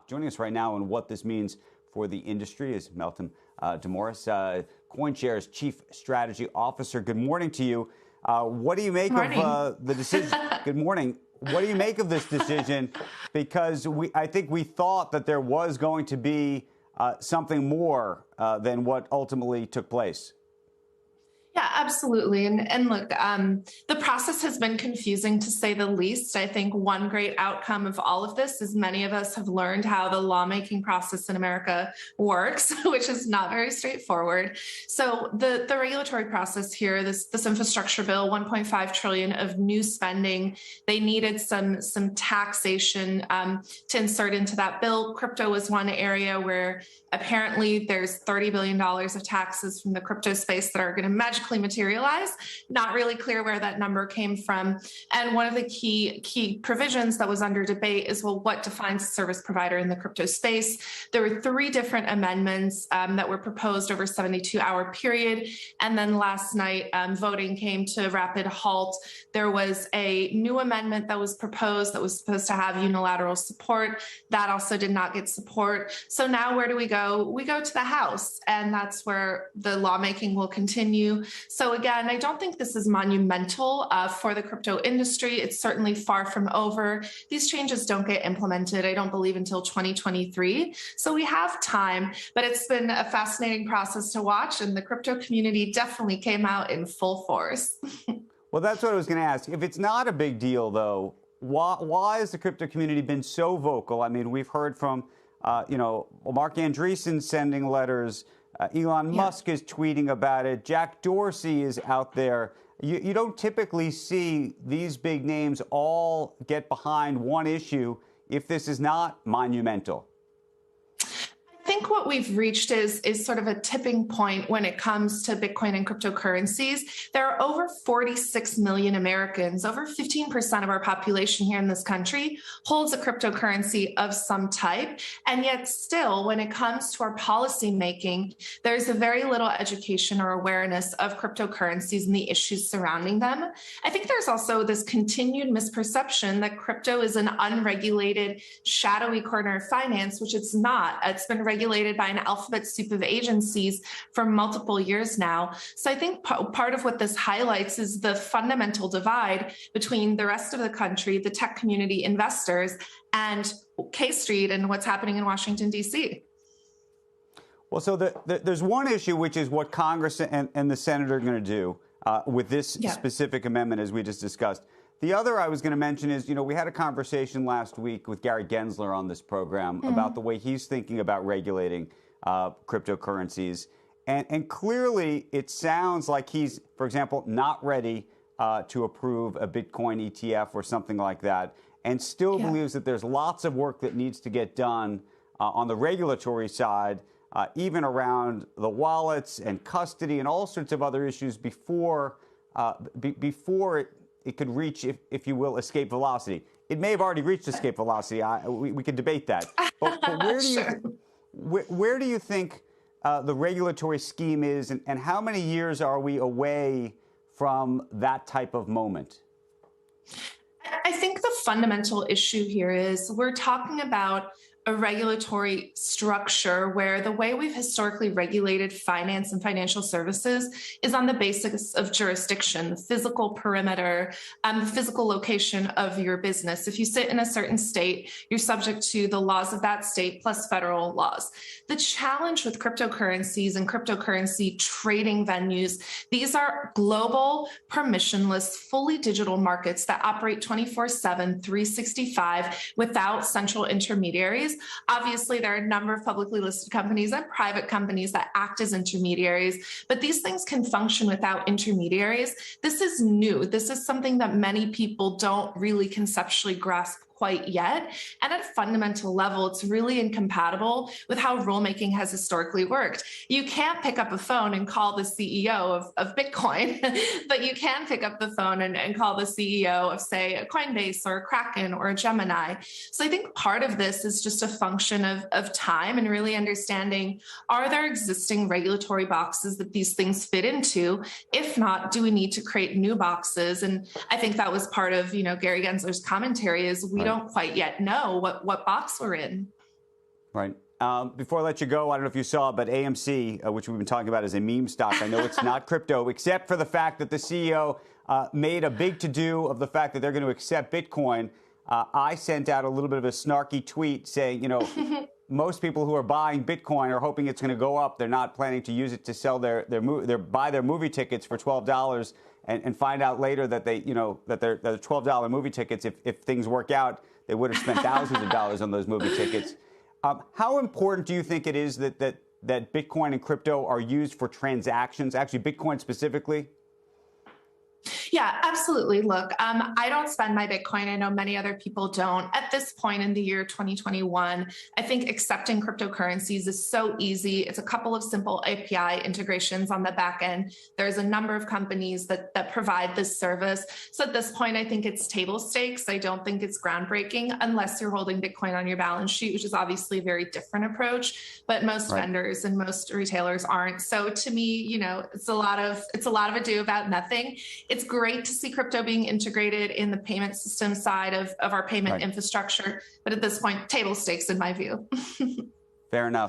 Squawk. Joining us right now on what this means for the industry is Meltem Demirors, CoinShares Chief Strategy Officer. Good morning to you. What do you make of the decision? Good morning. What do you make of this decision? Because I think we thought that there was going to be something more than what ultimately took place. Yeah, absolutely. And look, the process has been confusing to say the least. I think one great outcome of all of this is many of us have learned how the lawmaking process in America works, which is not very straightforward. So the regulatory process here, this infrastructure bill, 1.5 trillion of new spending, they needed some taxation to insert into that bill. Crypto was one area where apparently there's $30 billion of taxes from the crypto space that are going to magically materialize. Not really clear where that number came from. And one of the key provisions that was under debate is, well, what defines a service provider in the crypto space? There were 3 different amendments that were proposed over a 72-hour period. And then last night, voting came to a rapid halt. There was a new amendment that was proposed that was supposed to have unilateral support. That also did not get support. So now where do we go? We go to the House, and that's where the lawmaking will continue. So again, I don't think this is monumental for the crypto industry. It's certainly far from over. These changes don't get implemented, I don't believe, until 2023. So we have time, but it's been a fascinating process to watch, and the crypto community definitely came out in full force. Well, that's what I was going to ask. If it's not a big deal, though, why has the crypto community been so vocal? I mean, we've heard from Mark Andreessen sending letters. Elon Musk is tweeting about it. Jack Dorsey is out there. You don't typically see these big names all get behind one issue if this is not monumental. I think what we've reached is sort of a tipping point when it comes to Bitcoin and cryptocurrencies. There are over 46 million Americans, over 15% of our population here in this country holds a cryptocurrency of some type. And yet still, when it comes to our policy making, there's a very little education or awareness of cryptocurrencies and the issues surrounding them. I think there's also this continued misperception that crypto is an unregulated, shadowy corner of finance, which it's not. It's been regulated by an alphabet soup of agencies for multiple years now. So I think part of what this highlights is the fundamental divide between the rest of the country, the tech community, investors, and K Street and what's happening in Washington, D.C. Well, so there's one issue, which is what Congress and the Senate are going to do with this specific amendment, as we just discussed. The other I was going to mention is, we had a conversation last week with Gary Gensler on this program about the way he's thinking about regulating cryptocurrencies. And clearly, it sounds like he's, for example, not ready to approve a Bitcoin ETF or something like that, and still believes that there's lots of work that needs to get done on the regulatory side, even around the wallets and custody and all sorts of other issues before it could reach, if you will, escape velocity. It may have already reached escape velocity. We could debate that. But where do you think the regulatory scheme is, and how many years are we away from that type of moment? I think the fundamental issue here is we're talking about a regulatory structure where the way we've historically regulated finance and financial services is on the basis of jurisdiction, the physical perimeter, the physical location of your business. If you sit in a certain state, you're subject to the laws of that state plus federal laws. The challenge with cryptocurrencies and cryptocurrency trading venues, these are global, permissionless, fully digital markets that operate 24/7, 365 without central intermediaries. Obviously, there are a number of publicly listed companies and private companies that act as intermediaries, but these things can function without intermediaries. This is new. This is something that many people don't really conceptually grasp quite yet. And at a fundamental level, it's really incompatible with how rulemaking has historically worked. You can't pick up a phone and call the CEO of Bitcoin, but you can pick up the phone and call the CEO of, say, a Coinbase or a Kraken or a Gemini. So I think part of this is just a function of time and really understanding, are there existing regulatory boxes that these things fit into? If not, do we need to create new boxes? And I think that was part of, Gary Gensler's commentary is we don't quite yet know what box we're in. Right. Before I let you go, I don't know if you saw, but AMC, which we've been talking about as a meme stock, I know it's not crypto, except for the fact that the CEO made a big to-do of the fact that they're going to accept Bitcoin. I sent out a little bit of a snarky tweet saying, you know, most people who are buying Bitcoin are hoping it's going to go up. They're not planning to use it to sell buy their movie tickets for $12 and find out later that they're $12 movie tickets. If things work out, they would have spent thousands of dollars on those movie tickets. How important do you think it is that Bitcoin and crypto are used for transactions, actually Bitcoin specifically? Yeah, absolutely. Look, I don't spend my Bitcoin. I know many other people don't. At this point in the year 2021, I think accepting cryptocurrencies is so easy. It's a couple of simple API integrations on the back end. There's a number of companies that provide this service. So at this point, I think it's table stakes. I don't think it's groundbreaking unless you're holding Bitcoin on your balance sheet, which is obviously a very different approach. But most vendors and most retailers aren't. So to me, you know, it's a lot of ado about nothing. It's great to see crypto being integrated in the payment system side of our payment infrastructure. But at this point, table stakes in my view. Fair enough.